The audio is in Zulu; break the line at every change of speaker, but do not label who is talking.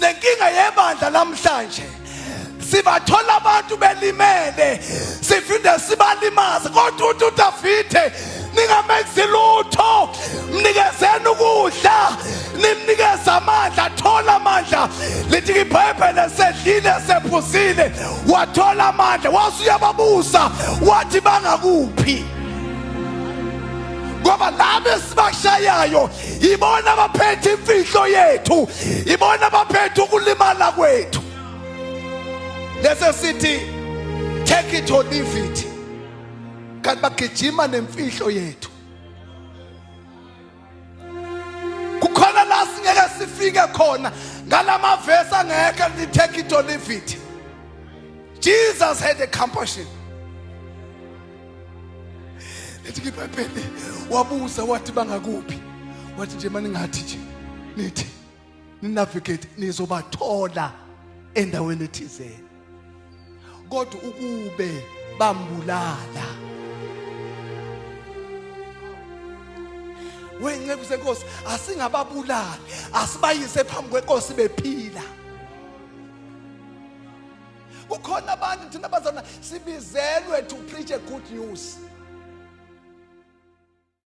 nenkinga yebandla namhlanje sibathola abantu belimele sifinde sibalimaza kodwa uDavide ningamenzi lutho mnikezeni ukudla nimnikeza amandla thola amandla lithi iBhayibheli sedlile sephuzile wathola amandla wasuyababusa wathi bangakuphi ngoba labo sibashayayo ibona abaphethe imfihlo yethu ibona abaphethe ukulimala kwethu lese sithi take it or leave it kanti bagijima nemfihlo yethu kukhona la singeke sifike khona ngalamavesi angeke ni take it or leave it. Jesus had a compassion. Lethi iBhayibheli wabuza wathi bangakuphi wathi nje maningathi nje nithi ninavigate nizobathola endaweni ethizeni kodwa ukube bambulala wenceku senkosi asingababulali asibayise phambi kwenkosi bephila. Kukhona abantu thina bazana sibizelwe to preach a good news.